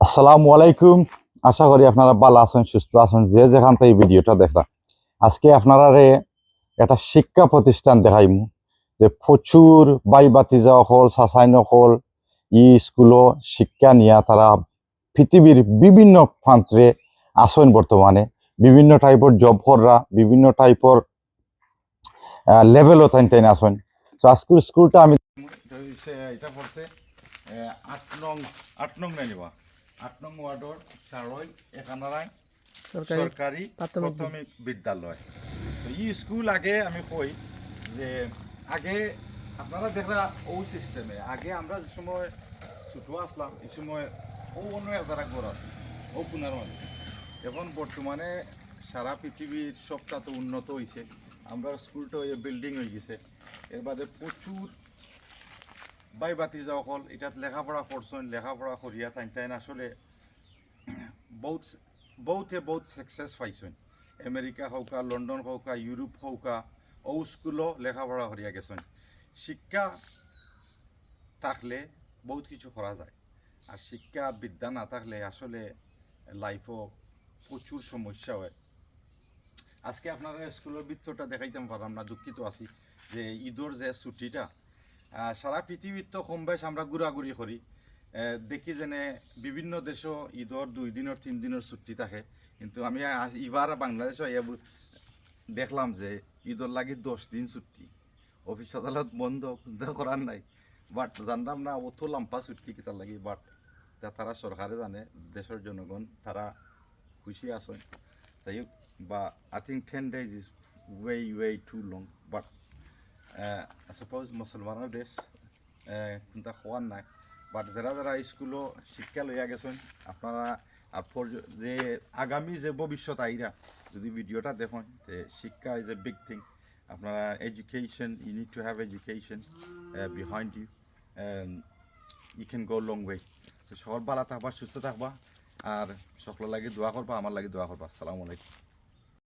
আসসালামু আলাইকুম। আশা করি আপনারা ভালো আছেন, সুস্থ আছেন, যে যেখান থেকে এই ভিডিওটা দেখরা। আজকে আপনারা একটা শিক্ষা প্রতিষ্ঠান দেখাইমু যে প্রচুর বাই বাতিজা হল সাসাইন হল স্কুলও শিক্ষা নিয়ে তারা পৃথিবীর বিভিন্ন প্রান্তে আসেন। বর্তমানে বিভিন্ন টাইপের জব কররা, বিভিন্ন টাইপের লেভেলও তাই আসেন। তো আজকের স্কুলটা আমি এটা পড়ছে ৮ নং নাইবা ৮ নং ওয়ার্ডর সারই একানারায় সরকারি প্রাথমিক বিদ্যালয়। তো এই স্কুল আগে আমি কই যে আগে আপনারা দেখরা ও সিস্টেমে আগে আমরা যে সময় ছোটো আসলাম এই সময় ও অন্য যারা ঘর আছে ও কোনার মানে এখন বর্তমানে সারা পৃথিবীর সবটা তো উন্নত হয়েছে। আমরা স্কুলটা বিল্ডিং হয়ে গেছে, এর বাদে প্রচুর বাই বাতি যাওয়া হল এটাত লেখাপড়া করছেন, লেখাপড়া করিয়া তাই আসলে বহুত সাকসেস পাইছেন। আমেরিকা হোকা, লন্ডন হোকা, ইউরোপ হোকা, ও স্কুলও লেখাপড়া করিয়া গেছেন। শিক্ষা থাকলে বহুত কিছু করা যায়, আর শিক্ষা বিদ্যা না থাকলে আসলে লাইফও প্রচুর সমস্যা হয়। আজকে আপনারা স্কুলের বৃত্তটা দেখাইতাম পারলাম না, দুঃখিত আছি। যে ঈদর যে ছুটিটা সারা পৃথিবীর তো কম বেশ আমরা ঘোরাঘুরি করি, দেখি যেনে বিভিন্ন দেশও ঈদর 2 দিনের 3 দিনের ছুটি থাকে, কিন্তু আমি এবার বাংলাদেশে দেখলাম যে ঈদর লাগি 10 দিন ছুটি। অফিস আদালত বন্ধ, করার নাই, বাট জানলাম না অত লাম্পা ছুটি কিতার লাগি। বাট তারা সরকারে জানে, দেশের জনগণ তারা খুশি আছে। যাই হোক, বা I think 10 days is way to long, but suppose মুসলমানের দেশ কোনটা খোয়ার নাই। বাট যারা যারা স্কুলও শিক্ষা লইয়া গেছেন আপনারা, আর যে আগামী যে ভবিষ্যৎ আইরা যদি ভিডিওটা দেখেন, যে শিক্ষা ইজ এ বিগ থিং। আপনারা education, you need to have education behind you, you can go long way. তো সব ভালো থাকবা, সুস্থ থাকবা, আর সকলের লাগে দোয়া করবা, আমার লাগে দোয়া করবা। আসসালামু আলাইকুম।